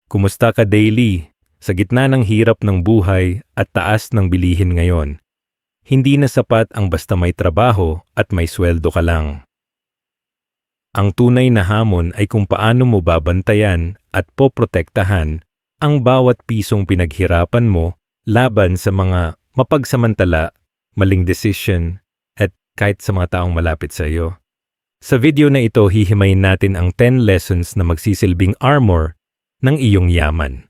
Kumusta ka daily? Sa gitna ng hirap ng buhay at taas ng bilihin ngayon, hindi na sapat ang basta may trabaho at may sweldo ka lang. Ang tunay na hamon ay kung paano mo babantayan at poprotektahan ang bawat pisong pinaghirapan mo laban sa mga mapagsamantala, maling decision at kahit sa mga taong malapit sa iyo. Sa video na ito, hihimayin natin ang 10 lessons na magsisilbing armor ng iyong yaman.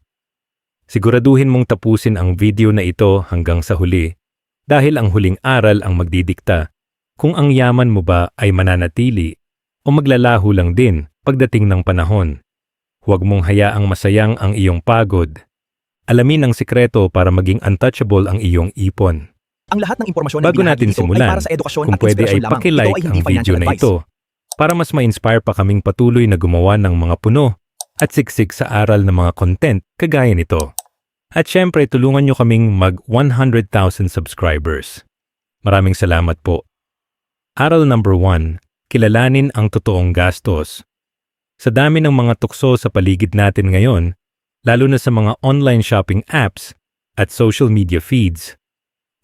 Siguraduhin mong tapusin ang video na ito hanggang sa huli dahil ang huling aral ang magdidikta kung ang yaman mo ba ay mananatili o maglalaho lang din pagdating ng panahon. Huwag mong hayaang masayang ang iyong pagod. Alamin ang sikreto para maging untouchable ang iyong ipon. Ang lahat ng impormasyon na Bago natin ibinahagi dito simulan, ay para sa edukasyon kung at pwede ay inspirasyon lamang. Ito paki-like ay hindi ang video financial na advice. ito para mas ma-inspire pa kaming patuloy na gumawa ng mga puno at siksik sa aral ng mga content kagaya nito. At syempre, tulungan nyo kaming mag 100,000 subscribers. Maraming salamat po. Aral number 1, kilalanin ang totoong gastos. Sa dami ng mga tukso sa paligid natin ngayon, lalo na sa mga online shopping apps at social media feeds,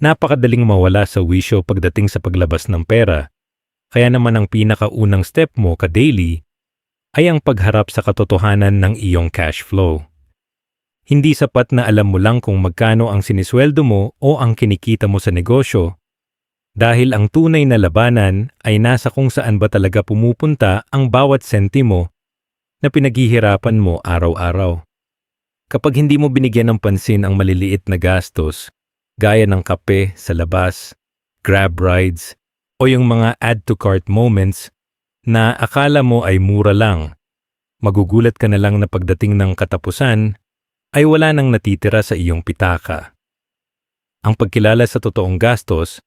napakadaling mawala sa wisyo pagdating sa paglabas ng pera. Kaya naman ang pinakaunang step mo ka-daily ay ang pagharap sa katotohanan ng iyong cash flow. Hindi sapat na alam mo lang kung magkano ang sinisweldo mo o ang kinikita mo sa negosyo, dahil ang tunay na labanan ay nasa kung saan ba talaga pumupunta ang bawat sentimo na pinaghihirapan mo araw-araw. Kapag hindi mo binigyan ng pansin ang maliliit na gastos, gaya ng kape sa labas, grab rides, o yung mga add-to-cart moments na akala mo ay mura lang, magugulat ka na lang na pagdating ng katapusan ay wala nang natitira sa iyong pitaka. Ang pagkilala sa totoong gastos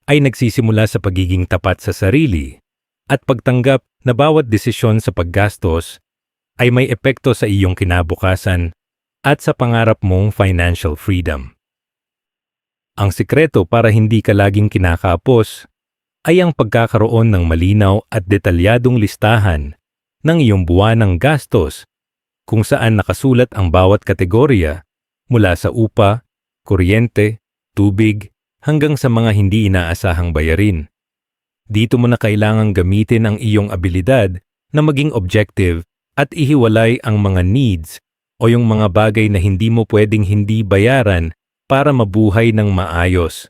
ay nagsisimula sa pagiging tapat sa sarili at pagtanggap na bawat desisyon sa paggastos ay may epekto sa iyong kinabukasan at sa pangarap mong financial freedom. Ang sikreto para hindi ka laging kinakapos ay ang pagkakaroon ng malinaw at detalyadong listahan ng iyong buwanang gastos kung saan nakasulat ang bawat kategorya mula sa upa, kuryente, tubig, hanggang sa mga hindi inaasahang bayarin. Dito mo na kailangang gamitin ang iyong abilidad na maging objective at ihiwalay ang mga needs o yung mga bagay na hindi mo pwedeng hindi bayaran para mabuhay ng maayos,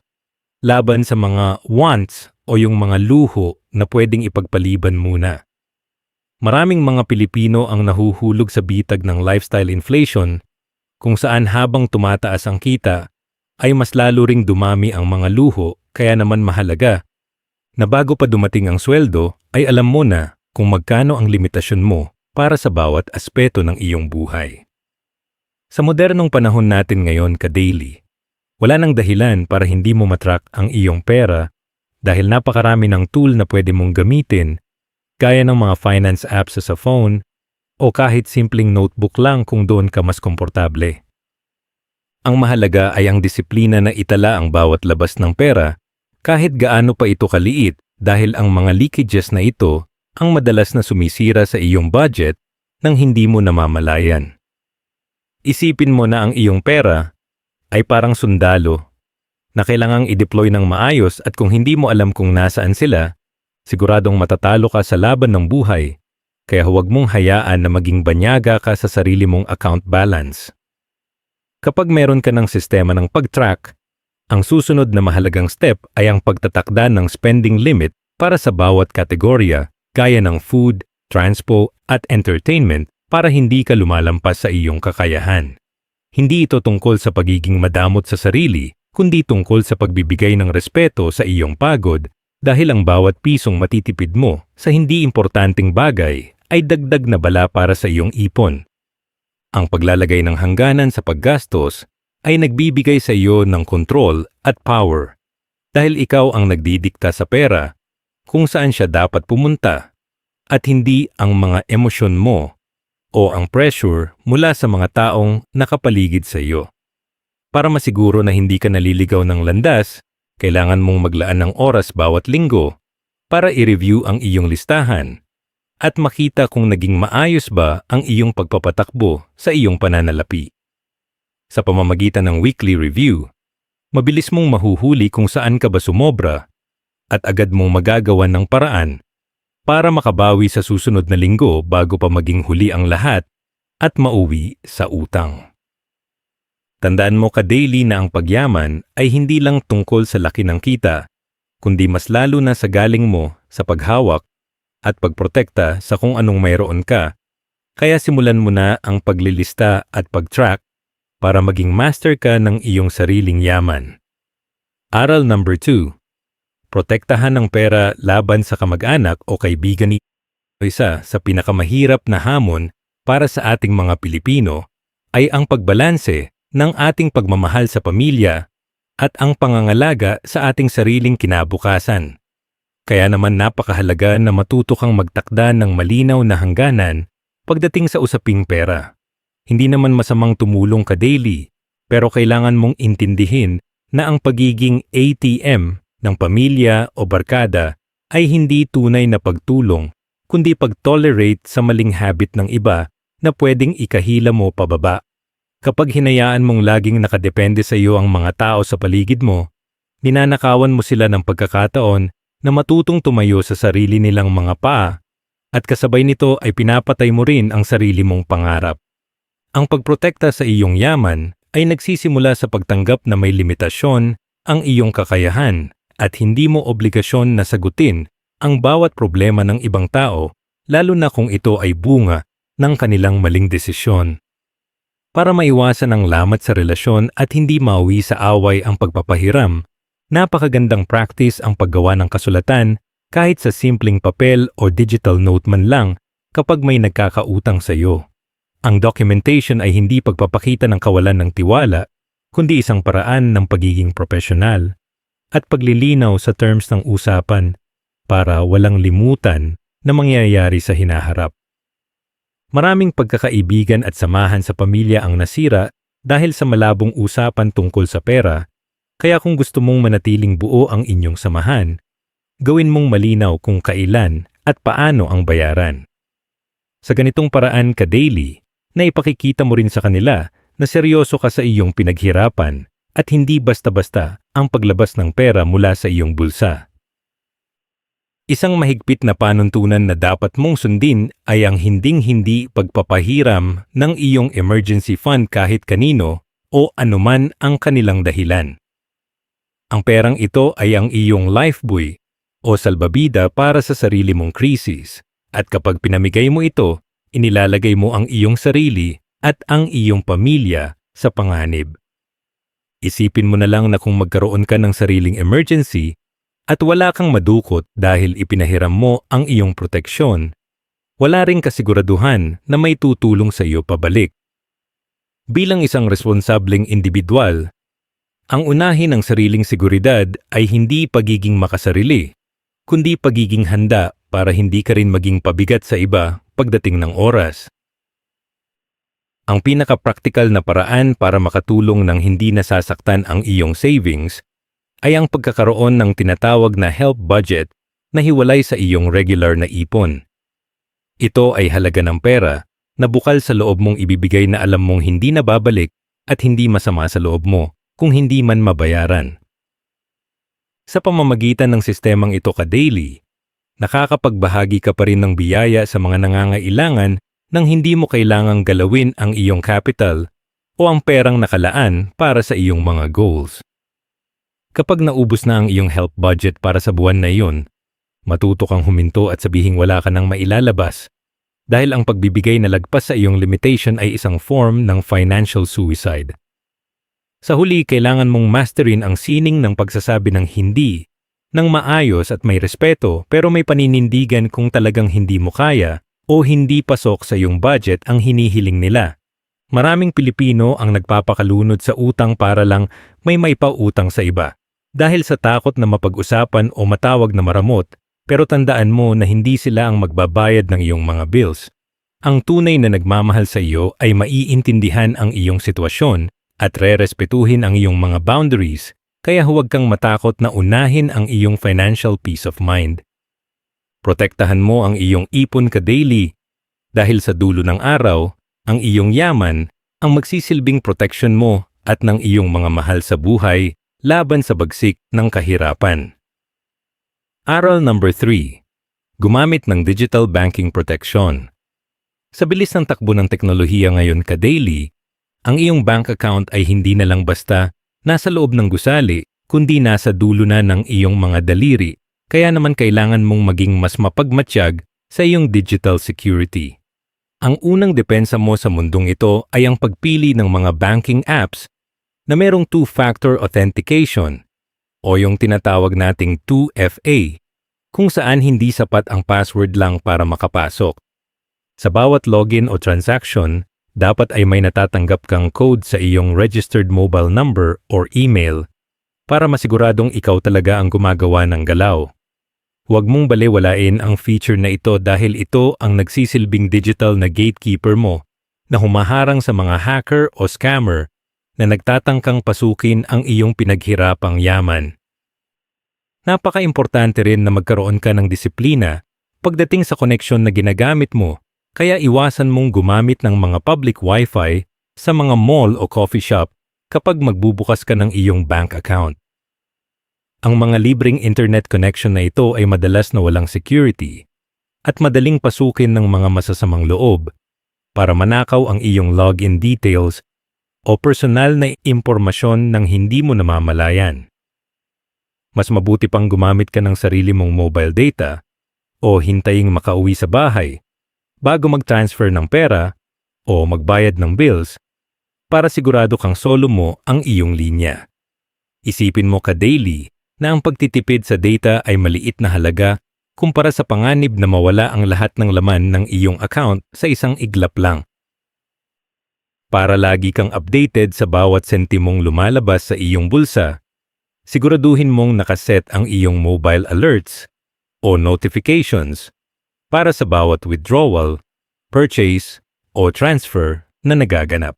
laban sa mga wants o yung mga luho na pwedeng ipagpaliban muna. Maraming mga Pilipino ang nahuhulog sa bitag ng lifestyle inflation kung saan habang tumataas ang kita ay mas lalo ring dumami ang mga luho, kaya naman mahalaga na bago pa dumating ang sweldo ay alam mo na kung magkano ang limitasyon mo para sa bawat aspeto ng iyong buhay. Sa modernong panahon natin ngayon ka-daily, wala nang dahilan para hindi mo matrack ang iyong pera dahil napakarami ng tool na pwede mong gamitin gaya ng mga finance apps sa phone o kahit simpleng notebook lang kung doon ka mas komportable. Ang mahalaga ay ang disiplina na itala ang bawat labas ng pera kahit gaano pa ito kaliit dahil ang mga leakages na ito ang madalas na sumisira sa iyong budget nang hindi mo namamalayan. Isipin mo na ang iyong pera ay parang sundalo na kailangang i-deploy ng maayos at kung hindi mo alam kung nasaan sila, siguradong matatalo ka sa laban ng buhay, kaya huwag mong hayaan na maging banyaga ka sa sarili mong account balance. Kapag meron ka ng sistema ng pag-track, ang susunod na mahalagang step ay ang pagtatakda ng spending limit para sa bawat kategorya gaya ng food, transpo at entertainment para hindi ka lumalampas sa iyong kakayahan. Hindi ito tungkol sa pagiging madamot sa sarili, kundi tungkol sa pagbibigay ng respeto sa iyong pagod dahil ang bawat pisong matitipid mo sa hindi importanteng bagay ay dagdag na bala para sa iyong ipon. Ang paglalagay ng hangganan sa paggastos ay nagbibigay sa iyo ng control at power dahil ikaw ang nagdidikta sa pera kung saan siya dapat pumunta at hindi ang mga emosyon mo o ang pressure mula sa mga taong nakapaligid sa iyo. Para masiguro na hindi ka naliligaw ng landas, kailangan mong maglaan ng oras bawat linggo para i-review ang iyong listahan at makita kung naging maayos ba ang iyong pagpapatakbo sa iyong pananalapi. Sa pamamagitan ng weekly review, mabilis mong mahuhuli kung saan ka ba sumobra at agad mong magagawan ng paraan para makabawi sa susunod na linggo bago pa maging huli ang lahat at mauwi sa utang. Tandaan mo ka-daily na ang pagyaman ay hindi lang tungkol sa laki ng kita, kundi mas lalo na sa galing mo sa paghawak at pagprotekta sa kung anong mayroon ka. Kaya simulan mo na ang paglilista at pag-track para maging master ka ng iyong sariling yaman. Aral number 2. Protektahan ng pera laban sa kamag-anak o kaibigan. Isa sa pinakamahirap na hamon para sa ating mga Pilipino ay ang pagbalanse ng ating pagmamahal sa pamilya at ang pangangalaga sa ating sariling kinabukasan. Kaya naman napakahalaga na matuto kang magtakda ng malinaw na hangganan pagdating sa usaping pera. Hindi naman masamang tumulong ka daily, pero kailangan mong intindihin na ang pagiging ATM ng pamilya o barkada ay hindi tunay na pagtulong, kundi pag-tolerate sa maling habit ng iba na pwedeng ikahila mo pababa. Kapag hinayaan mong laging nakadepende sa iyo ang mga tao sa paligid mo, ninanakawan mo sila ng pagkakataon na matutong tumayo sa sarili nilang mga paa at kasabay nito ay pinapatay mo rin ang sarili mong pangarap. Ang pagprotekta sa iyong yaman ay nagsisimula sa pagtanggap na may limitasyon ang iyong kakayahan at hindi mo obligasyon na sagutin ang bawat problema ng ibang tao, lalo na kung ito ay bunga ng kanilang maling desisyon. Para maiwasan ang lamat sa relasyon at hindi mauwi sa away ang pagpapahiram, napakagandang practice ang paggawa ng kasulatan kahit sa simpleng papel o digital note man lang kapag may nagkakautang sa iyo. Ang documentation ay hindi pagpapakita ng kawalan ng tiwala, kundi isang paraan ng pagiging profesional at paglilinaw sa terms ng usapan para walang limutan na mangyayari sa hinaharap. Maraming pagkakaibigan at samahan sa pamilya ang nasira dahil sa malabong usapan tungkol sa pera, kaya kung gusto mong manatiling buo ang inyong samahan, gawin mong malinaw kung kailan at paano ang bayaran. Sa ganitong paraan ka-daily, na ipakikita mo rin sa kanila na seryoso ka sa iyong pinaghirapan at hindi basta-basta ang paglabas ng pera mula sa iyong bulsa. Isang mahigpit na panuntunan na dapat mong sundin ay ang hinding-hindi pagpapahiram ng iyong emergency fund kahit kanino o anuman ang kanilang dahilan. Ang perang ito ay ang iyong lifebuoy o salbabida para sa sarili mong krisis, at kapag pinamigay mo ito, inilalagay mo ang iyong sarili at ang iyong pamilya sa panganib. Isipin mo na lang na kung magkaroon ka ng sariling emergency at wala kang madukot dahil ipinahiram mo ang iyong proteksyon, wala ring kasiguraduhan na may tutulong sa iyo pabalik. Bilang isang responsableng individual, ang unahin ng sariling seguridad ay hindi pagiging makasarili, kundi pagiging handa para hindi ka rin maging pabigat sa iba pagdating ng oras. Ang pinaka-practical na paraan para makatulong ng hindi nasasaktan ang iyong savings ay ang pagkakaroon ng tinatawag na help budget na hiwalay sa iyong regular na ipon. Ito ay halaga ng pera na bukal sa loob mong ibibigay na alam mong hindi na babalik at hindi masama sa loob mo kung hindi man mabayaran. Sa pamamagitan ng sistemang ito ka-daily, nakakapagbahagi ka pa rin ng biyaya sa mga nangangailangan nang hindi mo kailangang galawin ang iyong capital o ang perang nakalaan para sa iyong mga goals. Kapag naubos na ang iyong help budget para sa buwan na iyon, matuto kang huminto at sabihing wala ka nang mailalabas dahil ang pagbibigay na lagpas sa iyong limitation ay isang form ng financial suicide. Sa huli, kailangan mong masterin ang sining ng pagsasabi ng hindi, ng maayos at may respeto pero may paninindigan kung talagang hindi mo kaya o hindi pasok sa iyong budget ang hinihiling nila. Maraming Pilipino ang nagpapakalunod sa utang para lang may maipautang sa iba dahil sa takot na mapag-usapan o matawag na maramot, pero tandaan mo na hindi sila ang magbabayad ng iyong mga bills. Ang tunay na nagmamahal sa iyo ay maiintindihan ang iyong sitwasyon at rerespetuhin ang iyong mga boundaries, kaya huwag kang matakot na unahin ang iyong financial peace of mind. Protektahan mo ang iyong ipon ka-daily dahil sa dulo ng araw, ang iyong yaman ang magsisilbing protection mo at ng iyong mga mahal sa buhay laban sa bagsik ng kahirapan. Aral number 3. Gumamit ng digital banking protection. Sa bilis ng takbo ng teknolohiya ngayon ka-daily, ang iyong bank account ay hindi na lang basta nasa loob ng gusali, kundi nasa dulo na ng iyong mga daliri, kaya naman kailangan mong maging mas mapagmatsyag sa iyong digital security. Ang unang depensa mo sa mundong ito ay ang pagpili ng mga banking apps na merong two-factor authentication o yung tinatawag nating 2FA, kung saan hindi sapat ang password lang para makapasok. Sa bawat login o transaction, dapat ay may natatanggap kang code sa iyong registered mobile number or email para masiguradong ikaw talaga ang gumagawa ng galaw. Huwag mong balewalain ang feature na ito dahil ito ang nagsisilbing digital na gatekeeper mo na humaharang sa mga hacker o scammer na nagtatangkang pasukin ang iyong pinaghirapang yaman. Napaka-importante rin na magkaroon ka ng disiplina pagdating sa koneksyon na ginagamit mo, kaya iwasan mong gumamit ng mga public wifi sa mga mall o coffee shop kapag magbubukas ka ng iyong bank account. Ang mga libreng internet connection na ito ay madalas na walang security at madaling pasukin ng mga masasamang loob para manakaw ang iyong login details o personal na impormasyon ng hindi mo namamalayan. Mas mabuti pang gumamit ka ng sarili mong mobile data o hintaying makauwi sa bahay bago mag-transfer ng pera o magbayad ng bills para sigurado kang solo mo ang iyong linya. Isipin mo ka-daily na ang pagtitipid sa data ay maliit na halaga kumpara sa panganib na mawala ang lahat ng laman ng iyong account sa isang iglap lang. Para lagi kang updated sa bawat sentimong lumalabas sa iyong bulsa, siguraduhin mong nakaset ang iyong mobile alerts o notifications para sa bawat withdrawal, purchase, o transfer na nagaganap.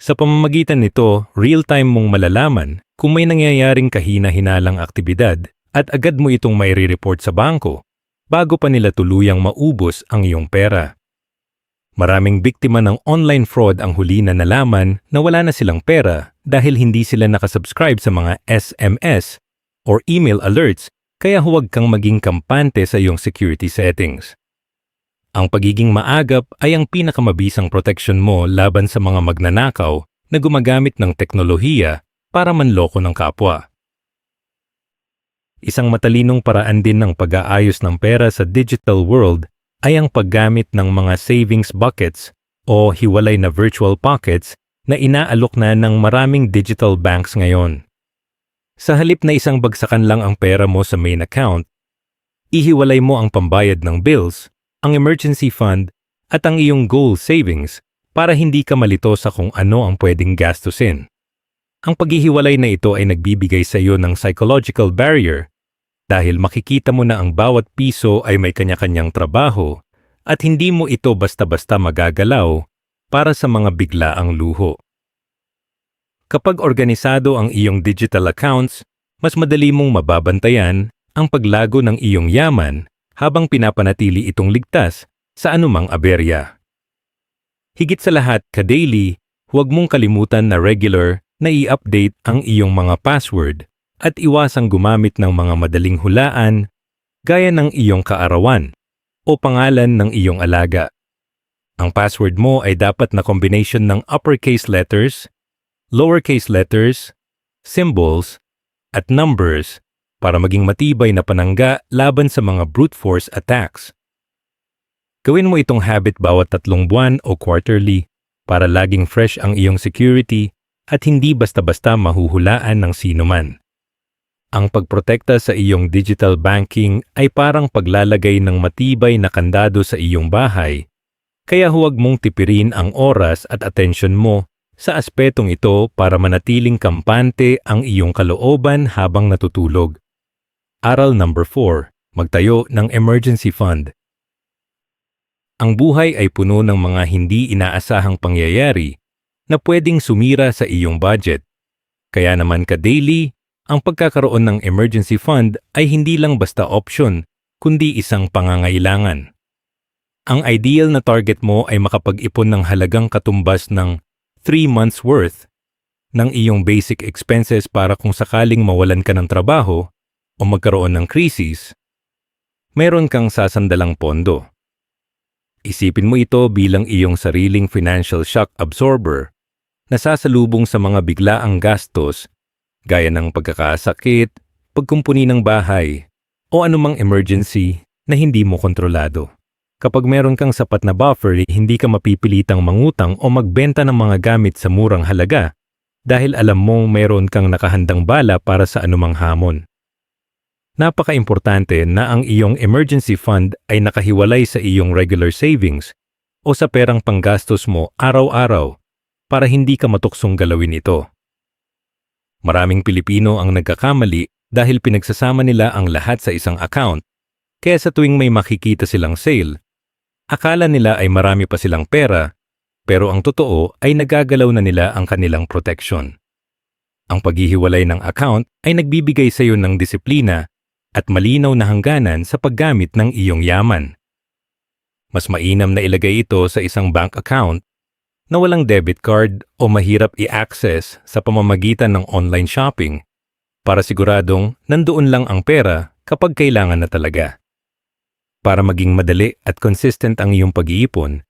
Sa pamamagitan nito, real-time mong malalaman kung may nangyayaring kahina-hinalang aktibidad at agad mo itong maire-report sa bangko bago pa nila tuluyang maubos ang iyong pera. Maraming biktima ng online fraud ang huli na nalaman na wala na silang pera dahil hindi sila nakasubscribe sa mga SMS or email alerts, kaya huwag kang maging kampante sa iyong security settings. Ang pagiging maagap ay ang pinakamabisang protection mo laban sa mga magnanakaw na gumagamit ng teknolohiya para manloko ng kapwa. Isang matalinong paraan din ng pag-aayos ng pera sa digital world ay ang paggamit ng mga savings buckets o hiwalay na virtual pockets na inaalok na ng maraming digital banks ngayon. Sa halip na isang bagsakan lang ang pera mo sa main account, ihiwalay mo ang pambayad ng bills, ang emergency fund, at ang iyong goal savings para hindi ka malito sa kung ano ang pwedeng gastusin. Ang paghihiwalay na ito ay nagbibigay sa iyo ng psychological barrier dahil makikita mo na ang bawat piso ay may kanya-kanyang trabaho at hindi mo ito basta-basta magagalaw para sa mga biglaang luho. Kapag organisado ang iyong digital accounts, mas madali mong mababantayan ang paglago ng iyong yaman habang pinapanatili itong ligtas sa anumang aberya. Higit sa lahat, ka-daily, huwag mong kalimutan na regular na i-update ang iyong mga password at iwasang gumamit ng mga madaling hulaan gaya ng iyong kaarawan o pangalan ng iyong alaga. Ang password mo ay dapat na combination ng uppercase letters, lowercase letters, symbols, at numbers para maging matibay na panangga laban sa mga brute force attacks. Gawin mo itong habit bawat 3 buwan o quarterly para laging fresh ang iyong security at hindi basta-basta mahuhulaan ng sinuman. Ang pagprotekta sa iyong digital banking ay parang paglalagay ng matibay na kandado sa iyong bahay, kaya huwag mong tipirin ang oras at atensyon mo sa aspetong ito para manatiling kampante ang iyong kalooban habang natutulog. Aral number 4, magtayo ng emergency fund. Ang buhay ay puno ng mga hindi inaasahang pangyayari na pwedeng sumira sa iyong budget. Kaya naman ka-daily, ang pagkakaroon ng emergency fund ay hindi lang basta option, kundi isang pangangailangan. Ang ideal na target mo ay makapag-ipon ng halagang katumbas ng 3 months worth ng iyong basic expenses para kung sakaling mawalan ka ng trabaho o magkaroon ng krisis, meron kang sasandalang pondo. Isipin mo ito bilang iyong sariling financial shock absorber na sasalubong sa mga biglaang gastos gaya ng pagkakasakit, pagkumpuni ng bahay, o anumang emergency na hindi mo kontrolado. Kapag meron kang sapat na buffer, hindi ka mapipilitang mangutang o magbenta ng mga gamit sa murang halaga dahil alam mong meron kang nakahandang bala para sa anumang hamon. Napaka-importante na ang iyong emergency fund ay nakahiwalay sa iyong regular savings o sa perang panggastos mo araw-araw para hindi ka matuksong galawin ito. Maraming Pilipino ang nagkakamali dahil pinagsasama nila ang lahat sa isang account, kaya sa tuwing may makikita silang sale, akala nila ay marami pa silang pera, pero ang totoo ay nagagalaw na nila ang kanilang protection. Ang paghihiwalay ng account ay nagbibigay sa iyo ng disiplina at malinaw na hangganan sa paggamit ng iyong yaman. Mas mainam na ilagay ito sa isang bank account na walang debit card o mahirap i-access sa pamamagitan ng online shopping para siguradong nandoon lang ang pera kapag kailangan na talaga. Para maging madali at consistent ang iyong pag-iipon,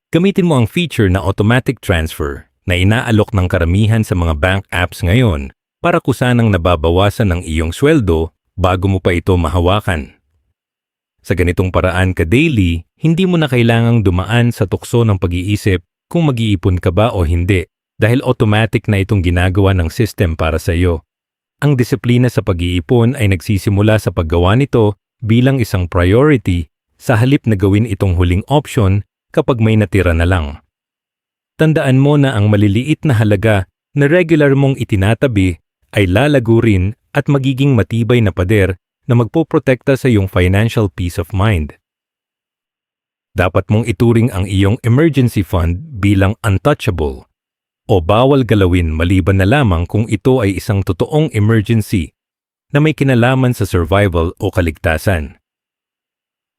gamitin mo ang feature na automatic transfer na inaalok ng karamihan sa mga bank apps ngayon para kusanang nababawasan ang iyong sweldo bago mo pa ito mahawakan. Sa ganitong paraan ka daily, hindi mo na kailangang dumaan sa tukso ng pag-iisip kung mag-iipon ka ba o hindi dahil automatic na itong ginagawa ng system para sa iyo. Ang disiplina sa pag-iipon ay nagsisimula sa paggawa nito bilang isang priority sa halip na gawin itong huling option kapag may natira na lang. Tandaan mo na ang maliliit na halaga na regular mong itinatabi ay lalago rin at magiging matibay na pader na magpoprotekta sa iyong financial peace of mind. Dapat mong ituring ang iyong emergency fund bilang untouchable o bawal galawin maliban na lamang kung ito ay isang totoong emergency na may kinalaman sa survival o kaligtasan.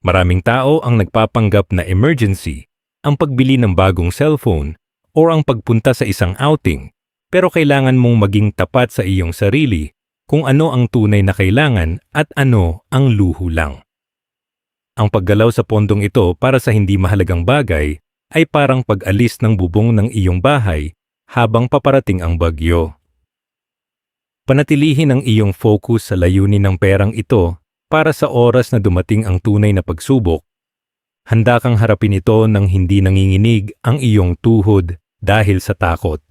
Maraming tao ang nagpapanggap na emergency ang pagbili ng bagong cellphone o ang pagpunta sa isang outing, pero kailangan mong maging tapat sa iyong sarili kung ano ang tunay na kailangan at ano ang luho lang. Ang paggalaw sa pondong ito para sa hindi mahalagang bagay ay parang pag-alis ng bubong ng iyong bahay habang paparating ang bagyo. Panatilihin ang iyong focus sa layunin ng perang ito para sa oras na dumating ang tunay na pagsubok. Handa kang harapin ito nang hindi nanginginig ang iyong tuhod dahil sa takot.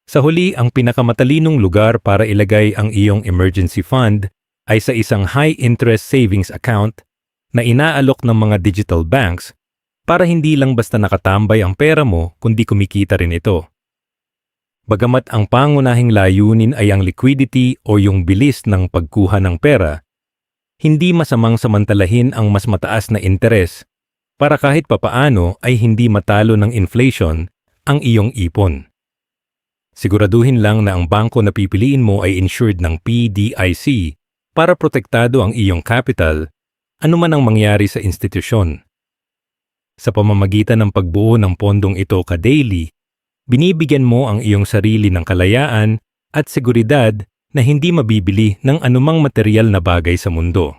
Sa huli, ang pinakamatalinong lugar para ilagay ang iyong emergency fund ay sa isang high-interest savings account na inaalok ng mga digital banks para hindi lang basta nakatambay ang pera mo kundi kumikita rin ito. Bagamat ang pangunahing layunin ay ang liquidity o yung bilis ng pagkuha ng pera, hindi masamang samantalahin ang mas mataas na interes para kahit papaano ay hindi matalo ng inflation ang iyong ipon. Siguraduhin lang na ang bangko na pipiliin mo ay insured ng PDIC para protektado ang iyong capital anuman ang mangyari sa institusyon. Sa pamamagitan ng pagbuo ng pondong ito ka-daily, binibigyan mo ang iyong sarili ng kalayaan at seguridad na hindi mabibili ng anumang material na bagay sa mundo.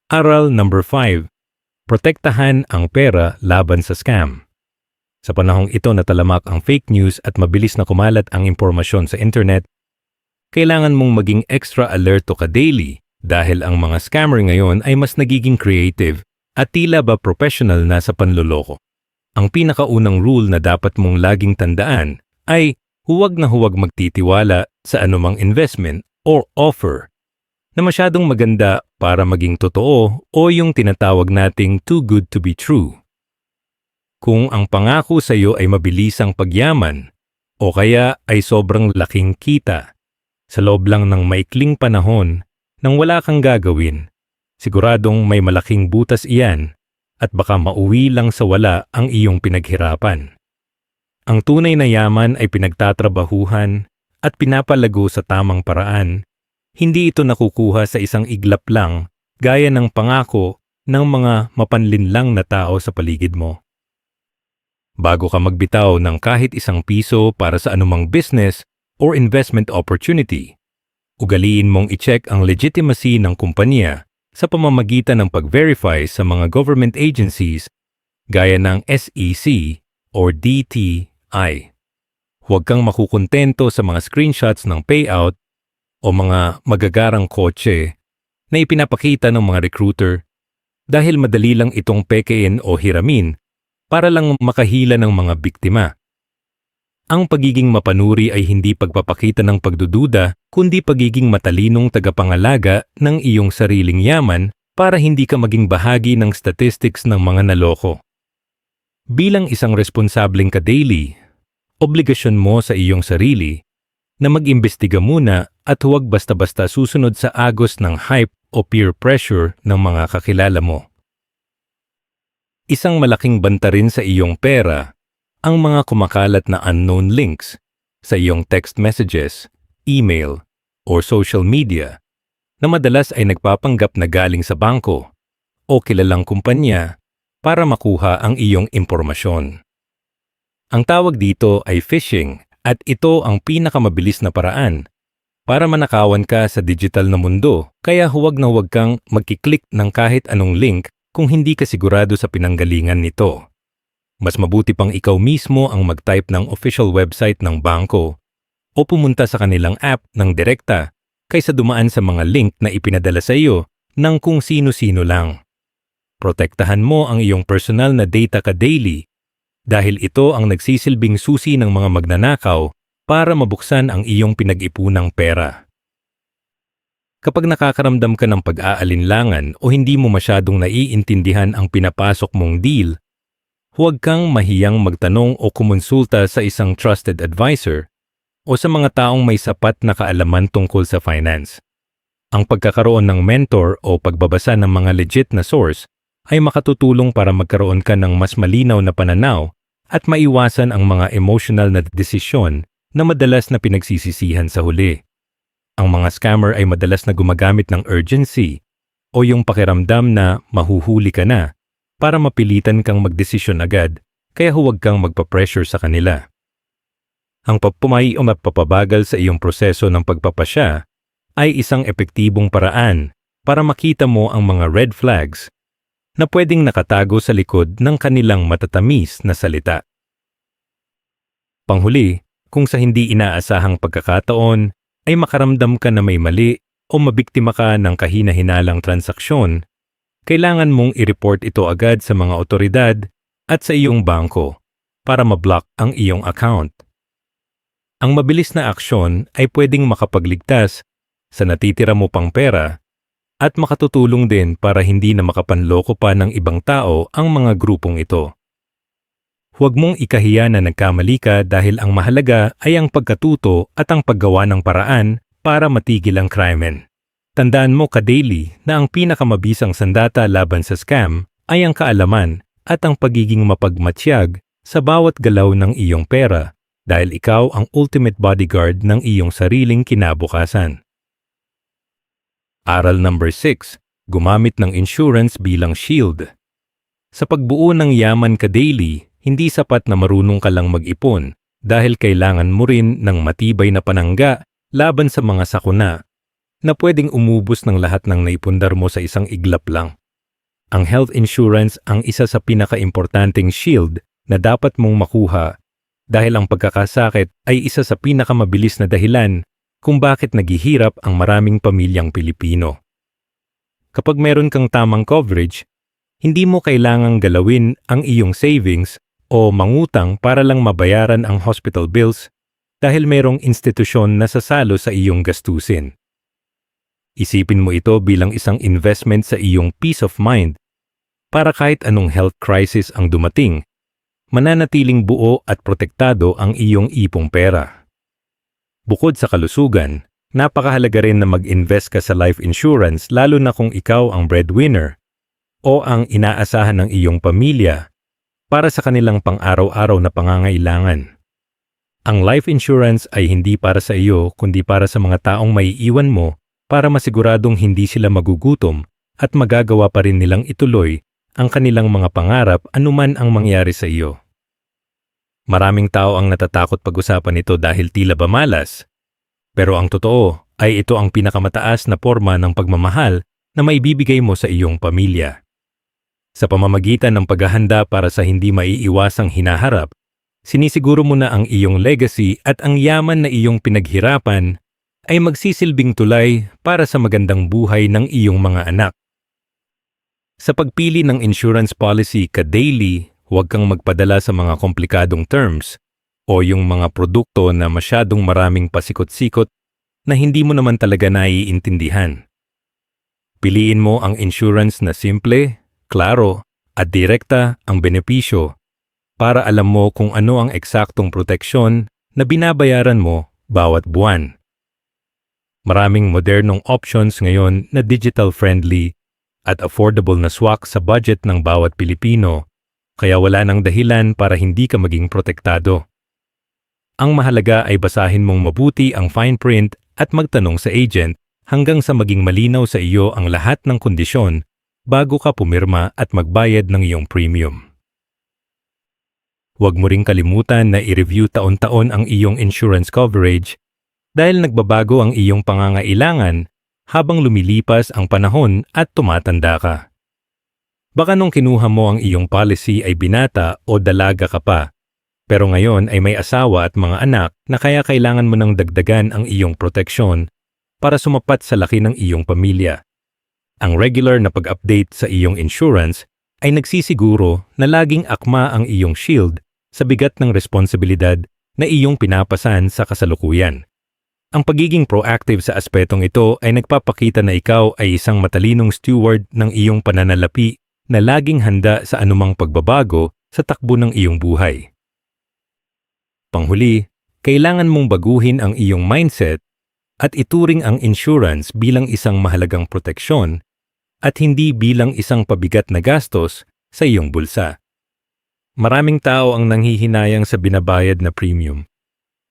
Aral number 5. Protektahan ang pera laban sa scam. Sa panahong ito na talamak ang fake news at mabilis na kumalat ang impormasyon sa internet, kailangan mong maging extra alerto ka daily dahil ang mga scammer ngayon ay mas nagiging creative at tila ba professional na sa panloloko. Ang pinakaunang rule na dapat mong laging tandaan ay huwag na huwag magtitiwala sa anumang investment or offer na masyadong maganda para maging totoo o yung tinatawag nating too good to be true. Kung ang pangako sa iyo ay mabilisang pagyaman o kaya ay sobrang laking kita sa loob lang ng maikling panahon nang wala kang gagawin, siguradong may malaking butas iyan at baka mauwi lang sa wala ang iyong pinaghirapan. Ang tunay na yaman ay pinagtatrabahuhan at pinapalago sa tamang paraan. Hindi ito nakukuha sa isang iglap lang gaya ng pangako ng mga mapanlinlang na tao sa paligid mo. Bago ka magbitaw ng kahit isang piso para sa anumang business or investment opportunity, ugaliin mong i-check ang legitimacy ng kumpanya sa pamamagitan ng pag-verify sa mga government agencies gaya ng SEC or DTI. Huwag kang makukontento sa mga screenshots ng payout o mga magagarang kotse na ipinapakita ng mga recruiter dahil madali lang itong pekein o hiramin para lang makahila ng mga biktima. Ang pagiging mapanuri ay hindi pagpapakita ng pagdududa, kundi pagiging matalinong tagapangalaga ng iyong sariling yaman para hindi ka maging bahagi ng statistics ng mga naloko. Bilang isang responsableng ka-daily, obligasyon mo sa iyong sarili na mag-imbestiga muna at huwag basta-basta susunod sa agos ng hype o peer pressure ng mga kakilala mo. Isang malaking banta rin sa iyong pera ang mga kumakalat na unknown links sa iyong text messages, email, or social media na madalas ay nagpapanggap na galing sa bangko o kilalang kumpanya para makuha ang iyong impormasyon. Ang tawag dito ay phishing at ito ang pinakamabilis na paraan para manakawan ka sa digital na mundo, kaya huwag na huwag kang magkiklik ng kahit anong link kung hindi ka sigurado sa pinanggalingan nito. Mas mabuti pang ikaw mismo ang mag-type ng official website ng bangko o pumunta sa kanilang app ng direkta kaysa dumaan sa mga link na ipinadala sa iyo ng kung sino-sino lang. Protektahan mo ang iyong personal na data ka-daily dahil ito ang nagsisilbing susi ng mga magnanakaw para mabuksan ang iyong pinag-ipunang pera. Kapag nakakaramdam ka ng pag-aalinlangan o hindi mo masyadong naiintindihan ang pinapasok mong deal, huwag kang mahiyang magtanong o kumonsulta sa isang trusted advisor o sa mga taong may sapat na kaalaman tungkol sa finance. Ang pagkakaroon ng mentor o pagbabasa ng mga legit na source ay makatutulong para magkaroon ka ng mas malinaw na pananaw at maiwasan ang mga emotional na desisyon na madalas na pinagsisisihan sa huli. Ang mga scammer ay madalas na gumagamit ng urgency o yung pakiramdam na mahuhuli ka na para mapilitan kang magdesisyon agad, kaya huwag kang magpa-pressure sa kanila. Ang pagpumay o magpapabagal sa iyong proseso ng pagpapasya ay isang epektibong paraan para makita mo ang mga red flags na pwedeng nakatago sa likod ng kanilang matatamis na salita. Panghuli, kung sa hindi inaasahang pagkakataon ay makaramdam ka na may mali o mabiktima ka ng kahina-hinalang transaksyon, kailangan mong i-report ito agad sa mga otoridad at sa iyong bangko para ma-block ang iyong account. Ang mabilis na aksyon ay pwedeng makapagligtas sa natitira mo pang pera at makatutulong din para hindi na makapanloko pa ng ibang tao ang mga grupong ito. Huwag mong ikahiya na nagkamali ka dahil ang mahalaga ay ang pagkatuto at ang paggawa ng paraan para matigil ang krimen. Tandaan mo ka-daily na ang pinakamabisang sandata laban sa scam ay ang kaalaman at ang pagiging mapagmatsyag sa bawat galaw ng iyong pera dahil ikaw ang ultimate bodyguard ng iyong sariling kinabukasan. Aral number 6. Gumamit ng insurance bilang shield. Sa pagbuo ng yaman ka-daily, hindi sapat na marunong ka lang mag-ipon dahil kailangan mo rin ng matibay na panangga laban sa mga sakuna na pwedeng umubos ng lahat ng naipundar mo sa isang iglap lang. Ang health insurance ang isa sa pinaka-importanting shield na dapat mong makuha dahil ang pagkakasakit ay isa sa pinakamabilis na dahilan kung bakit naghihirap ang maraming pamilyang Pilipino. Kapag meron kang tamang coverage, hindi mo kailangang galawin ang iyong savings o mangutang para lang mabayaran ang hospital bills dahil merong institusyon na sasalo sa iyong gastusin. Isipin mo ito bilang isang investment sa iyong peace of mind para kahit anong health crisis ang dumating, mananatiling buo at protektado ang iyong ipong pera. Bukod sa kalusugan, napakahalaga rin na mag-invest ka sa life insurance lalo na kung ikaw ang breadwinner o ang inaasahan ng iyong pamilya para sa kanilang pang-araw-araw na pangangailangan. Ang life insurance ay hindi para sa iyo kundi para sa mga taong maiiwan mo para masiguradong hindi sila magugutom at magagawa pa rin nilang ituloy ang kanilang mga pangarap anuman ang mangyari sa iyo. Maraming tao ang natatakot pag-usapan ito dahil tila ba malas. Pero ang totoo ay ito ang pinakamataas na forma ng pagmamahal na maibibigay mo sa iyong pamilya. Sa pamamagitan ng paghahanda para sa hindi maiiwasang hinaharap, sinisiguro mo na ang iyong legacy at ang yaman na iyong pinaghirapan ay magsisilbing tulay para sa magandang buhay ng iyong mga anak. Sa pagpili ng insurance policy ka-daily, huwag kang magpadala sa mga komplikadong terms o yung mga produkto na masyadong maraming pasikot-sikot na hindi mo naman talaga naiintindihan. Piliin mo ang insurance na simple, klaro at direkta ang benepisyo para alam mo kung ano ang eksaktong proteksyon na binabayaran mo bawat buwan. Maraming modernong options ngayon na digital-friendly at affordable na swak sa budget ng bawat Pilipino, kaya wala nang dahilan para hindi ka maging protektado. Ang mahalaga ay basahin mong mabuti ang fine print at magtanong sa agent hanggang sa maging malinaw sa iyo ang lahat ng kondisyon bago ka pumirma at magbayad ng iyong premium. Huwag mo ring kalimutan na i-review taon-taon ang iyong insurance coverage dahil nagbabago ang iyong pangangailangan habang lumilipas ang panahon at tumatanda ka. Baka nung kinuha mo ang iyong policy ay binata o dalaga ka pa, pero ngayon ay may asawa at mga anak na kaya kailangan mo nang dagdagan ang iyong proteksyon para sumapat sa laki ng iyong pamilya. Ang regular na pag-update sa iyong insurance ay nagsisiguro na laging akma ang iyong shield sa bigat ng responsibilidad na iyong pinapasan sa kasalukuyan. Ang pagiging proactive sa aspetong ito ay nagpapakita na ikaw ay isang matalinong steward ng iyong pananalapi na laging handa sa anumang pagbabago sa takbo ng iyong buhay. Panghuli, kailangan mong baguhin ang iyong mindset at ituring ang insurance bilang isang mahalagang proteksyon at hindi bilang isang pabigat na gastos sa iyong bulsa. Maraming tao ang nanghihinayang sa binabayad na premium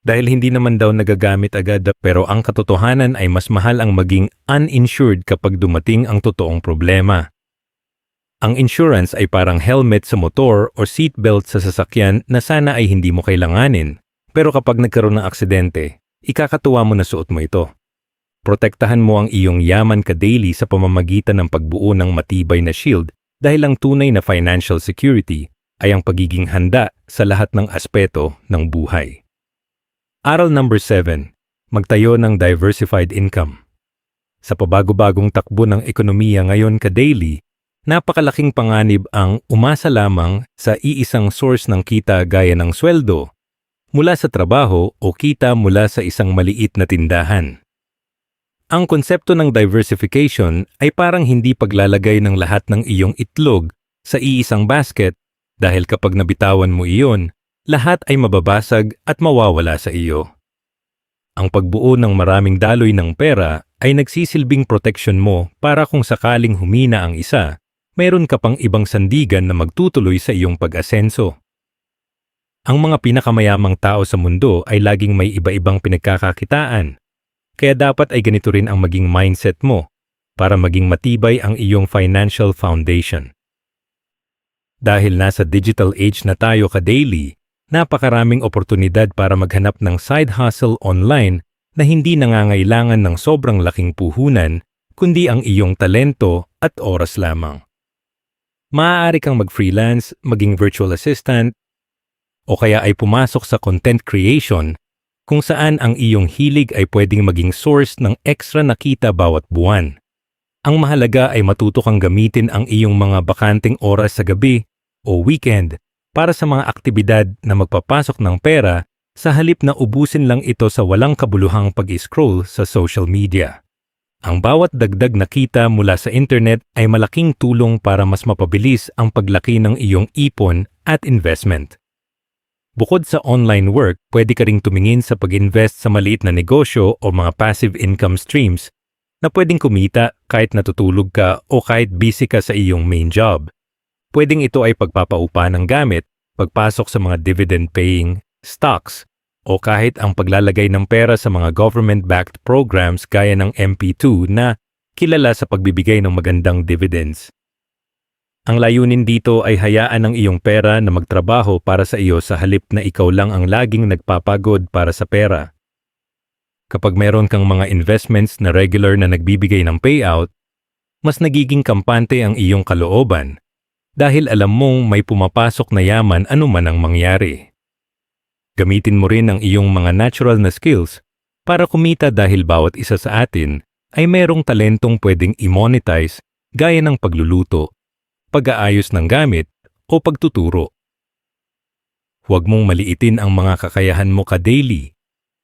dahil hindi naman daw nagagamit agad, pero ang katotohanan ay mas mahal ang maging uninsured kapag dumating ang totoong problema. Ang insurance ay parang helmet sa motor o seatbelt sa sasakyan na sana ay hindi mo kailanganin, pero kapag nagkaroon ng aksidente, ikakatuwa mo na suot mo ito. Protektahan mo ang iyong yaman ka-daily sa pamamagitan ng pagbuo ng matibay na shield dahil ang tunay na financial security ay ang pagiging handa sa lahat ng aspeto ng buhay. Aral number 7. Magtayo ng diversified income. Sa pabago-bagong takbo ng ekonomiya ngayon ka-daily, napakalaking panganib ang umasa lamang sa iisang source ng kita gaya ng sweldo, mula sa trabaho o kita mula sa isang maliit na tindahan. Ang konsepto ng diversification ay parang hindi paglalagay ng lahat ng iyong itlog sa iisang basket dahil kapag nabitawan mo iyon, lahat ay mababasag at mawawala sa iyo. Ang pagbuo ng maraming daloy ng pera ay nagsisilbing protection mo para kung sakaling humina ang isa, mayroon ka pang ibang sandigan na magtutuloy sa iyong pag-asenso. Ang mga pinakamayamang tao sa mundo ay laging may iba-ibang pinagkakakitaan. Kaya dapat ay ganito rin ang maging mindset mo para maging matibay ang iyong financial foundation. Dahil nasa digital age na tayo ka-daily, napakaraming oportunidad para maghanap ng side hustle online na hindi nangangailangan ng sobrang laking puhunan, kundi ang iyong talento at oras lamang. Maaari kang mag-freelance, maging virtual assistant, o kaya ay pumasok sa content creation kung saan ang iyong hilig ay pwedeng maging source ng extra na kita bawat buwan. Ang mahalaga ay matuto kang gamitin ang iyong mga bakanteng oras sa gabi o weekend para sa mga aktibidad na magpapasok ng pera sa halip na ubusin lang ito sa walang kabuluhang pag-scroll sa social media. Ang bawat dagdag na kita mula sa internet ay malaking tulong para mas mapabilis ang paglaki ng iyong ipon at investment. Bukod sa online work, pwede ka ring tumingin sa pag-invest sa maliit na negosyo o mga passive income streams na pwedeng kumita kahit natutulog ka o kahit busy ka sa iyong main job. Pwedeng ito ay pagpapaupa ng gamit, pagpasok sa mga dividend-paying stocks, o kahit ang paglalagay ng pera sa mga government-backed programs gaya ng MP2 na kilala sa pagbibigay ng magandang dividends. Ang layunin dito ay hayaan ang iyong pera na magtrabaho para sa iyo sa halip na ikaw lang ang laging nagpapagod para sa pera. Kapag meron kang mga investments na regular na nagbibigay ng payout, mas nagiging kampante ang iyong kalooban dahil alam mong may pumapasok na yaman anuman ang mangyari. Gamitin mo rin ang iyong mga natural na skills para kumita dahil bawat isa sa atin ay merong talentong pwedeng i-monetize gaya ng pagluluto, pag-aayos ng gamit o pagtuturo. Huwag mong maliitin ang mga kakayahan mo ka-daily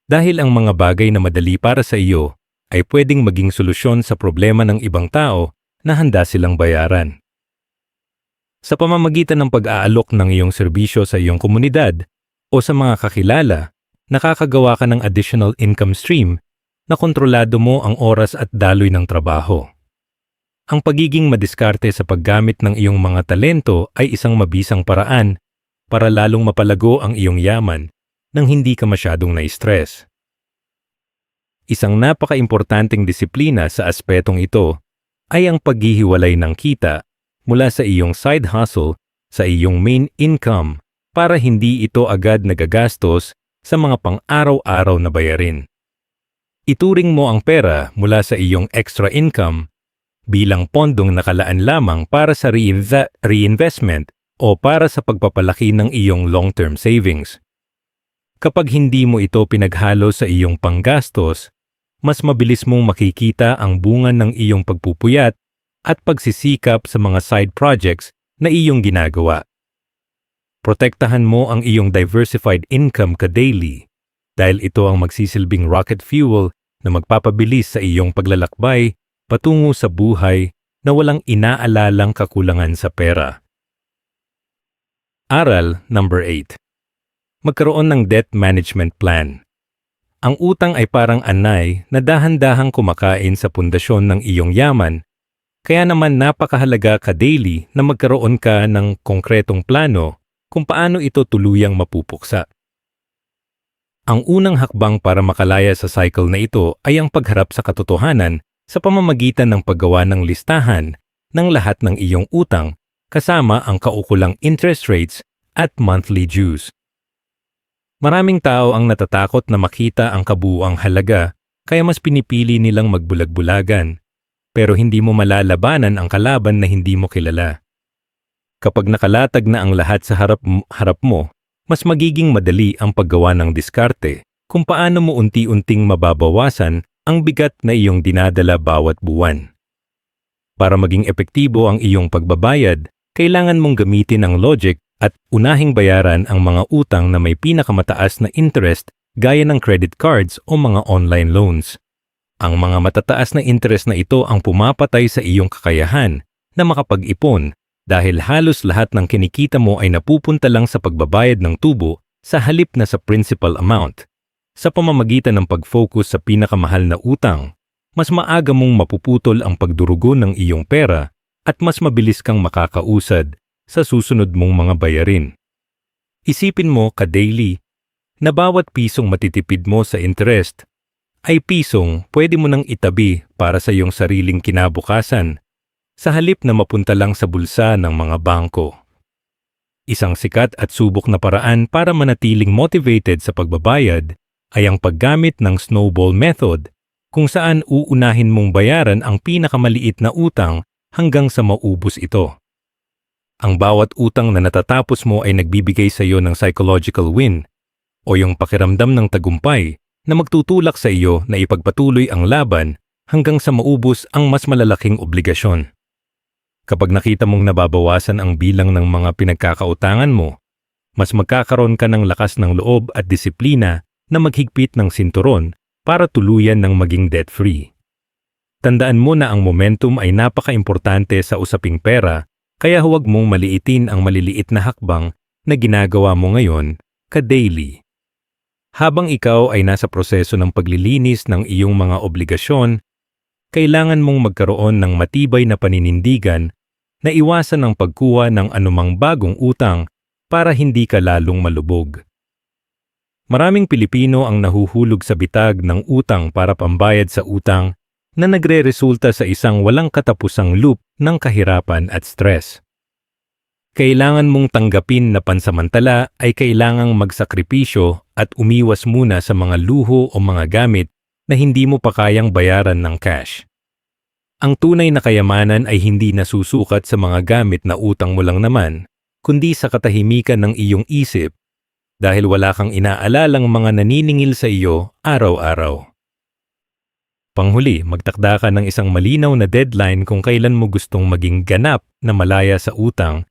dahil ang mga bagay na madali para sa iyo ay pwedeng maging solusyon sa problema ng ibang tao na handa silang bayaran. Sa pamamagitan ng pag-aalok ng iyong serbisyo sa iyong komunidad o sa mga kakilala, nakakagawa ka ng additional income stream na kontrolado mo ang oras at daloy ng trabaho. Ang pagiging madiskarte sa paggamit ng iyong mga talento ay isang mabisang paraan para lalong mapalago ang iyong yaman nang hindi ka masyadong na-stress. Isang napaka-importanteng disiplina sa aspetong ito ay ang paghihiwalay ng kita mula sa iyong side hustle sa iyong main income para hindi ito agad nagagastos sa mga pang-araw-araw na bayarin. Ituring mo ang pera mula sa iyong extra income bilang pondong nakalaan lamang para sa reinvestment o para sa pagpapalaki ng iyong long-term savings. Kapag hindi mo ito pinaghalo sa iyong panggastos, mas mabilis mong makikita ang bunga ng iyong pagpupuyat at pagsisikap sa mga side projects na iyong ginagawa. Protektahan mo ang iyong diversified income ka-daily dahil ito ang magsisilbing rocket fuel na magpapabilis sa iyong paglalakbay patungo sa buhay na walang inaalalang kakulangan sa pera. Aral number 8. Magkaroon ng debt management plan. Ang utang ay parang anay na dahan-dahang kumakain sa pundasyon ng iyong yaman, kaya naman napakahalaga ka-daily na magkaroon ka ng konkretong plano kung paano ito tuluyang mapupuksa. Ang unang hakbang para makalaya sa cycle na ito ay ang pagharap sa katotohanan sa pamamagitan ng paggawa ng listahan ng lahat ng iyong utang kasama ang kaukulang interest rates at monthly dues. Maraming tao ang natatakot na makita ang kabuuang halaga kaya mas pinipili nilang magbulag-bulagan, pero hindi mo malalabanan ang kalaban na hindi mo kilala. Kapag nakalatag na ang lahat sa harap mo, mas magiging madali ang paggawa ng diskarte kung paano mo unti-unting mababawasan ang bigat na iyong dinadala bawat buwan. Para maging epektibo ang iyong pagbabayad, kailangan mong gamitin ang logic at unahing bayaran ang mga utang na may pinakamataas na interest gaya ng credit cards o mga online loans. Ang mga matataas na interest na ito ang pumapatay sa iyong kakayahan na makapag-ipon dahil halos lahat ng kinikita mo ay napupunta lang sa pagbabayad ng tubo sa halip na sa principal amount. Sa pamamagitan ng pag-focus sa pinakamahal na utang, mas maaga mong mapuputol ang pagdurugo ng iyong pera at mas mabilis kang makakausad sa susunod mong mga bayarin. Isipin mo ka-daily na bawat pisong matitipid mo sa interest ay pisong pwede mo nang itabi para sa iyong sariling kinabukasan sa halip na mapunta lang sa bulsa ng mga bangko. Isang sikat at subok na paraan para manatiling motivated sa pagbabayad ay ang paggamit ng snowball method kung saan uunahin mong bayaran ang pinakamaliit na utang hanggang sa maubos ito. Ang bawat utang na natatapos mo ay nagbibigay sa iyo ng psychological win o yung pakiramdam ng tagumpay na magtutulak sa iyo na ipagpatuloy ang laban hanggang sa maubos ang mas malalaking obligasyon. Kapag nakita mong nababawasan ang bilang ng mga pinagkakautangan mo, mas magkakaroon ka ng lakas ng loob at disiplina na maghigpit ng sinturon para tuluyan ng maging debt-free. Tandaan mo na ang momentum ay napaka-importante sa usaping pera, kaya huwag mong maliitin ang maliliit na hakbang na ginagawa mo ngayon ka-daily. Habang ikaw ay nasa proseso ng paglilinis ng iyong mga obligasyon, kailangan mong magkaroon ng matibay na paninindigan na iwasan ang pagkuha ng anumang bagong utang para hindi ka lalong malubog. Maraming Pilipino ang nahuhulog sa bitag ng utang para pambayad sa utang na nagre-resulta sa isang walang katapusang loop ng kahirapan at stress. Kailangan mong tanggapin na pansamantala ay kailangang magsakripisyo at umiwas muna sa mga luho o mga gamit na hindi mo pa kayang bayaran ng cash. Ang tunay na kayamanan ay hindi nasusukat sa mga gamit na utang mo lang naman, kundi sa katahimikan ng iyong isip dahil wala kang inaalalang mga naniningil sa iyo araw-araw. Panghuli, magtakda ka ng isang malinaw na deadline kung kailan mo gustong maging ganap na malaya sa utang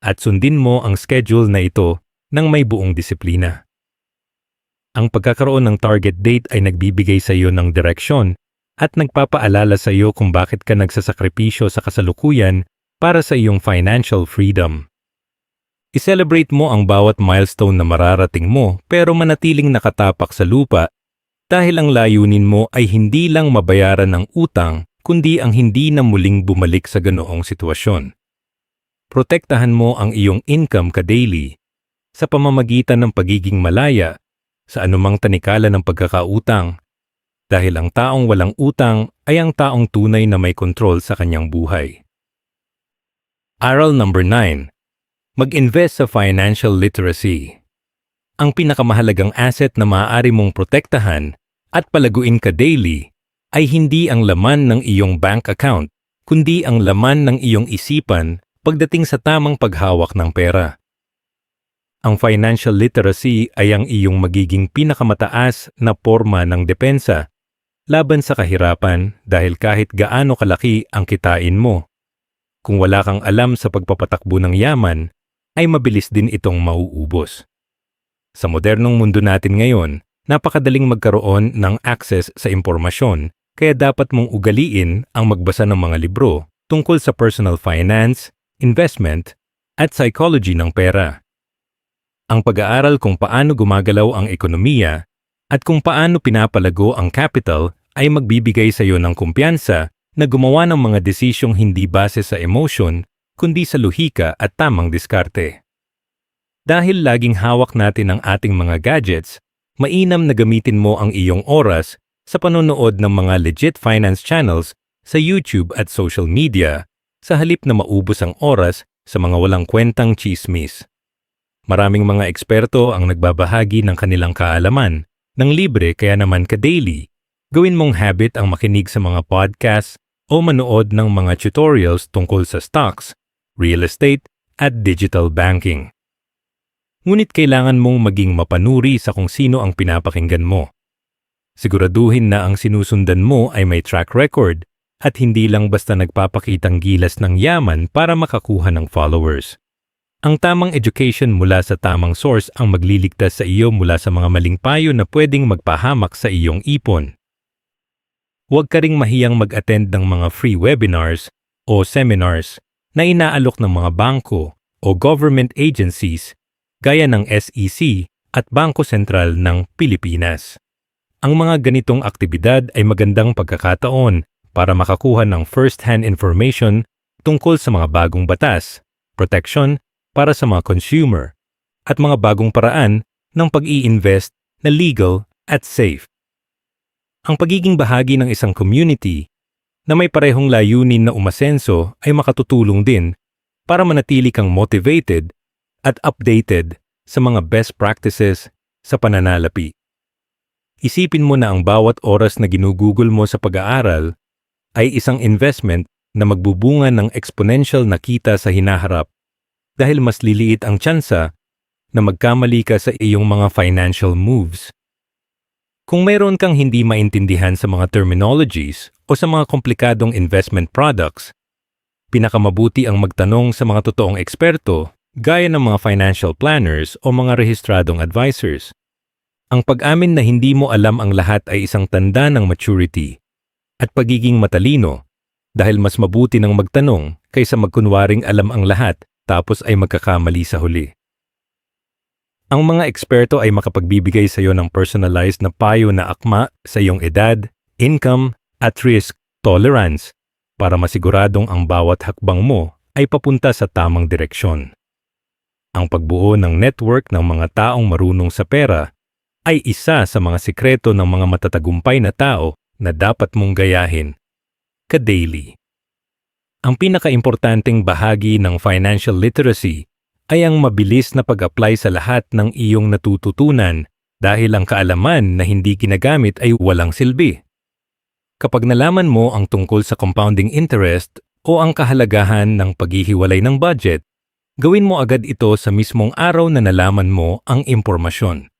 at sundin mo ang schedule na ito ng may buong disiplina. Ang pagkakaroon ng target date ay nagbibigay sa iyo ng direksyon at nagpapaalala sa iyo kung bakit ka nagsasakripisyo sa kasalukuyan para sa iyong financial freedom. I-celebrate mo ang bawat milestone na mararating mo pero manatiling nakatapak sa lupa dahil ang layunin mo ay hindi lang mabayaran ng utang kundi ang hindi na muling bumalik sa ganoong sitwasyon. Protektahan mo ang iyong income ka-daily sa pamamagitan ng pagiging malaya sa anumang tanikala ng pagkakautang dahil ang taong walang utang ay ang taong tunay na may kontrol sa kanyang buhay. Aral number 9. Mag-invest sa financial literacy. Ang pinakamahalagang asset na maaari mong protektahan at palaguin ka daily ay hindi ang laman ng iyong bank account, kundi ang laman ng iyong isipan pagdating sa tamang paghawak ng pera. Ang financial literacy ay ang iyong magiging pinakamataas na forma ng depensa laban sa kahirapan dahil kahit gaano kalaki ang kitain mo, kung wala kang alam sa pagpapatakbo ng yaman, ay mabilis din itong mauubos. Sa modernong mundo natin ngayon, napakadaling magkaroon ng access sa impormasyon kaya dapat mong ugaliin ang magbasa ng mga libro tungkol sa personal finance, investment, at psychology ng pera. Ang pag-aaral kung paano gumagalaw ang ekonomiya at kung paano pinapalago ang capital ay magbibigay sa iyo ng kumpiyansa na gumawa ng mga desisyong hindi base sa emotion kundi sa lohika at tamang diskarte. Dahil laging hawak natin ang ating mga gadgets, mainam na gamitin mo ang iyong oras sa panonood ng mga legit finance channels sa YouTube at social media sa halip na maubos ang oras sa mga walang kwentang chismis. Maraming mga eksperto ang nagbabahagi ng kanilang kaalaman ng libre kaya naman ka-daily. Gawin mong habit ang makinig sa mga podcasts o manood ng mga tutorials tungkol sa stocks, real estate, at digital banking. Ngunit kailangan mong maging mapanuri sa kung sino ang pinapakinggan mo. Siguraduhin na ang sinusundan mo ay may track record at hindi lang basta nagpapakitang gilas ng yaman para makakuha ng followers. Ang tamang education mula sa tamang source ang magliligtas sa iyo mula sa mga maling payo na pwedeng magpahamak sa iyong ipon. Huwag ka ring mahiyang mag-attend ng mga free webinars o seminars na inaalok ng mga bangko o government agencies gaya ng SEC at Bangko Sentral ng Pilipinas. Ang mga ganitong aktibidad ay magandang pagkakataon para makakuha ng first-hand information tungkol sa mga bagong batas, protection para sa mga consumer, at mga bagong paraan ng pag-i-invest na legal at safe. Ang pagiging bahagi ng isang community na may parehong layunin na umasenso ay makatutulong din para manatili kang motivated at updated sa mga best practices sa pananalapi. Isipin mo na ang bawat oras na ginugugol mo sa pag-aaral ay isang investment na magbubunga ng exponential na kita sa hinaharap dahil mas liliit ang tsansa na magkamali ka sa iyong mga financial moves. Kung mayroon kang hindi maintindihan sa mga terminologies o sa mga komplikadong investment products, pinakamabuti ang magtanong sa mga totoong eksperto gaya ng mga financial planners o mga rehistradong advisors. Ang pag-amin na hindi mo alam ang lahat ay isang tanda ng maturity at pagiging matalino dahil mas mabuti ng magtanong kaysa magkunwaring alam ang lahat tapos ay magkakamali sa huli. Ang mga eksperto ay makapagbibigay sa iyo ng personalized na payo na akma sa iyong edad, income, at risk tolerance para masiguradong ang bawat hakbang mo ay papunta sa tamang direksyon. Ang pagbuo ng network ng mga taong marunong sa pera ay isa sa mga sikreto ng mga matatagumpay na tao na dapat mong gayahin ka-daily. Ang pinakaimportanteng bahagi ng financial literacy ay ang mabilis na pag-apply sa lahat ng iyong natututunan dahil ang kaalaman na hindi ginagamit ay walang silbi. Kapag nalaman mo ang tungkol sa compounding interest o ang kahalagahan ng paghihiwalay ng budget, gawin mo agad ito sa mismong araw na nalaman mo ang impormasyon.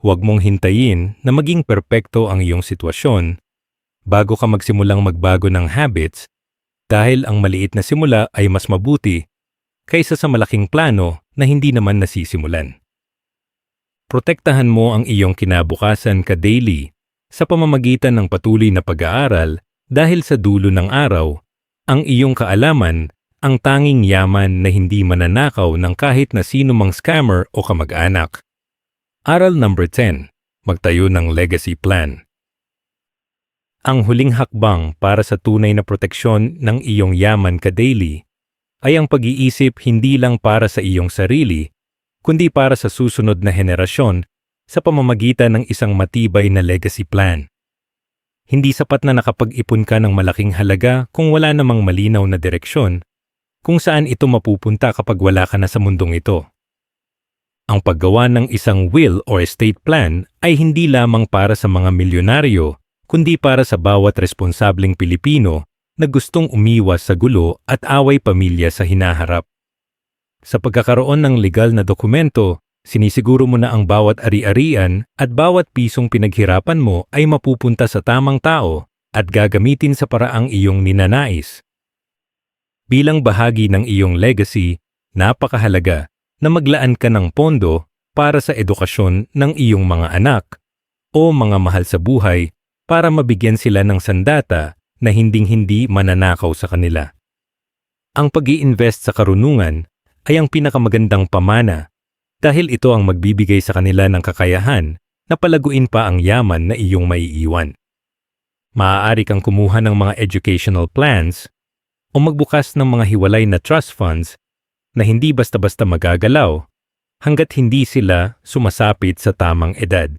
Huwag mong hintayin na maging perpekto ang iyong sitwasyon bago ka magsimulang magbago ng habits dahil ang maliit na simula ay mas mabuti kaysa sa malaking plano na hindi naman nasisimulan. Protektahan mo ang iyong kinabukasan ka-daily sa pamamagitan ng patuloy na pag-aaral dahil sa dulo ng araw, ang iyong kaalaman ang tanging yaman na hindi mananakaw ng kahit na sino mang scammer o kamag-anak. Aral number 10. Magtayo ng legacy plan. Ang huling hakbang para sa tunay na proteksyon ng iyong yaman ka-daily ay ang pag-iisip hindi lang para sa iyong sarili, kundi para sa susunod na henerasyon sa pamamagitan ng isang matibay na legacy plan. Hindi sapat na nakapag-ipon ka ng malaking halaga kung wala namang malinaw na direksyon kung saan ito mapupunta kapag wala ka na sa mundong ito. Ang paggawa ng isang will or estate plan ay hindi lamang para sa mga milyonaryo, kundi para sa bawat responsableng Pilipino na gustong umiwas sa gulo at away pamilya sa hinaharap. Sa pagkakaroon ng legal na dokumento, sinisiguro mo na ang bawat ari-arian at bawat pisong pinaghirapan mo ay mapupunta sa tamang tao at gagamitin sa paraang iyong ninanais. Bilang bahagi ng iyong legacy, napakahalaga na maglaan ka ng pondo para sa edukasyon ng iyong mga anak o mga mahal sa buhay para mabigyan sila ng sandata na hinding-hindi mananakaw sa kanila. Ang pag-i-invest sa karunungan ay ang pinakamagandang pamana dahil ito ang magbibigay sa kanila ng kakayahan na palaguin pa ang yaman na iyong maiiwan. Maaari kang kumuha ng mga educational plans o magbukas ng mga hiwalay na trust funds na hindi basta-basta magagalaw hanggat hindi sila sumasapit sa tamang edad.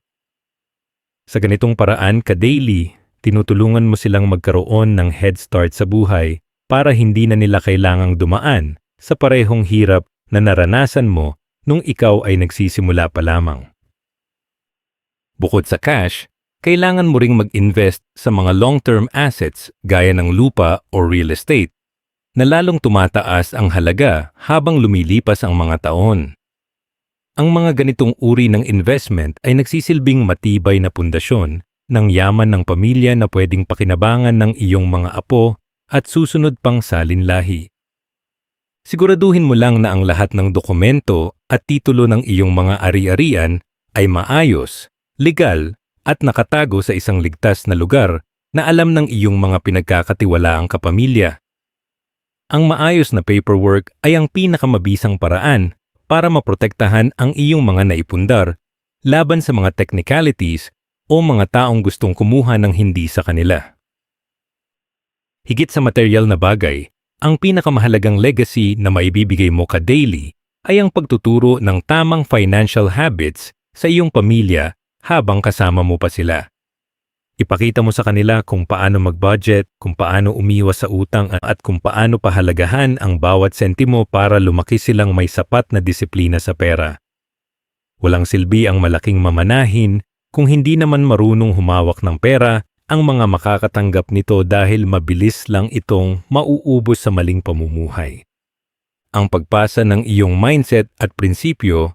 Sa ganitong paraan ka-daily, tinutulungan mo silang magkaroon ng head start sa buhay para hindi na nila kailangang dumaan sa parehong hirap na naranasan mo nung ikaw ay nagsisimula pa lamang. Bukod sa cash, kailangan mo ring mag-invest sa mga long-term assets gaya ng lupa o real estate na lalong tumataas ang halaga habang lumilipas ang mga taon. Ang mga ganitong uri ng investment ay nagsisilbing matibay na pundasyon ng yaman ng pamilya na pwedeng pakinabangan ng iyong mga apo at susunod pang salinlahi. Siguraduhin mo lang na ang lahat ng dokumento at titulo ng iyong mga ari-arian ay maayos, legal at nakatago sa isang ligtas na lugar na alam ng iyong mga pinagkakatiwalaang kapamilya. Ang maayos na paperwork ay ang pinakamabisang paraan para maprotektahan ang iyong mga naipundar laban sa mga technicalities o mga taong gustong kumuha ng hindi sa kanila. Higit sa material na bagay, ang pinakamahalagang legacy na maibibigay mo ka-daily ay ang pagtuturo ng tamang financial habits sa iyong pamilya habang kasama mo pa sila. Ipakita mo sa kanila kung paano mag-budget, kung paano umiwas sa utang at kung paano pahalagahan ang bawat sentimo para lumaki silang may sapat na disiplina sa pera. Walang silbi ang malaking mamanahin kung hindi naman marunong humawak ng pera ang mga makakatanggap nito dahil mabilis lang itong mauubos sa maling pamumuhay. Ang pagpasa ng iyong mindset at prinsipyo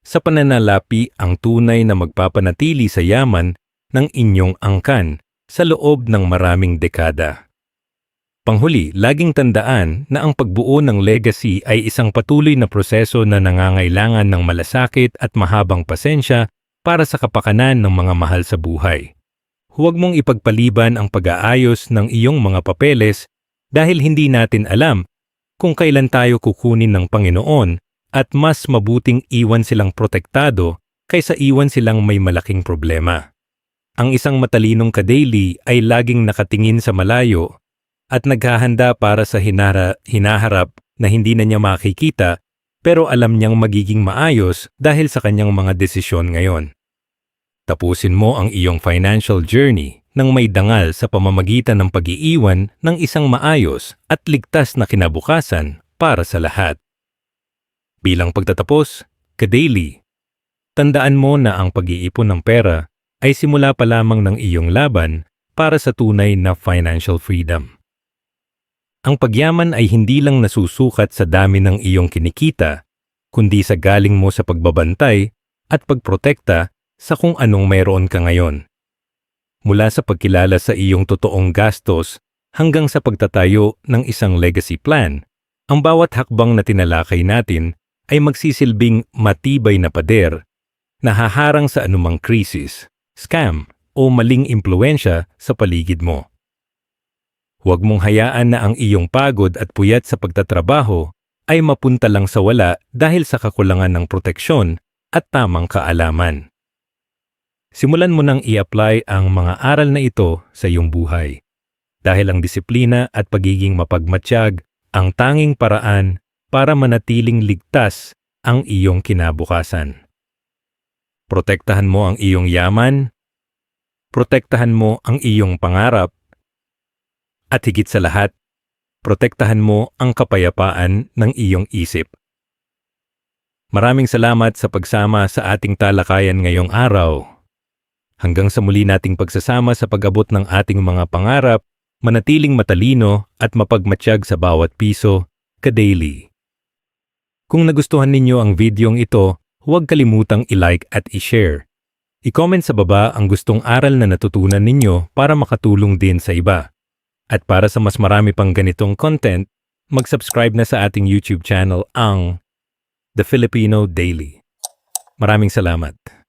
sa pananalapi ang tunay na magpapanatili sa yaman ng inyong angkan sa loob ng maraming dekada. Panghuli, laging tandaan na ang pagbuo ng legacy ay isang patuloy na proseso na nangangailangan ng malasakit at mahabang pasensya para sa kapakanan ng mga mahal sa buhay. Huwag mong ipagpaliban ang pag-aayos ng iyong mga papeles dahil hindi natin alam kung kailan tayo kukunin ng Panginoon at mas mabuting iwan silang protektado kaysa iwan silang may malaking problema. Ang isang matalinong ka-daily ay laging nakatingin sa malayo at naghahanda para sa hinaharap na hindi na niya makikita pero alam niyang magiging maayos dahil sa kanyang mga desisyon ngayon. Tapusin mo ang iyong financial journey nang may dangal sa pamamagitan ng pag-iiwan ng isang maayos at ligtas na kinabukasan para sa lahat. Bilang pagtatapos, ka-daily, tandaan mo na ang pag-iipon ng pera ay simula pa lamang ng iyong laban para sa tunay na financial freedom. Ang pagyaman ay hindi lang nasusukat sa dami ng iyong kinikita, kundi sa galing mo sa pagbabantay at pagprotekta sa kung anong mayroon ka ngayon. Mula sa pagkilala sa iyong totoong gastos hanggang sa pagtatayo ng isang legacy plan, ang bawat hakbang na tinalakay natin ay magsisilbing matibay na pader na haharang sa anumang krisis, scam o maling impluensya sa paligid mo. Huwag mong hayaan na ang iyong pagod at puyat sa pagtatrabaho ay mapunta lang sa wala dahil sa kakulangan ng proteksyon at tamang kaalaman. Simulan mo nang i-apply ang mga aral na ito sa iyong buhay. Dahil ang disiplina at pagiging mapagmatsyag ang tanging paraan para manatiling ligtas ang iyong kinabukasan. Protektahan mo ang iyong yaman, protektahan mo ang iyong pangarap, at higit sa lahat, protektahan mo ang kapayapaan ng iyong isip. Maraming salamat sa pagsama sa ating talakayan ngayong araw. Hanggang sa muli nating pagsasama sa pag-abot ng ating mga pangarap, manatiling matalino at mapagmatsyag sa bawat piso, ka-daily. Kung nagustuhan ninyo ang videong ito, huwag kalimutang i-like at i-share. I-comment sa baba ang gustong aral na natutunan ninyo para makatulong din sa iba. At para sa mas marami pang ganitong content, mag-subscribe na sa ating YouTube channel ang The Filipino Daily. Maraming salamat.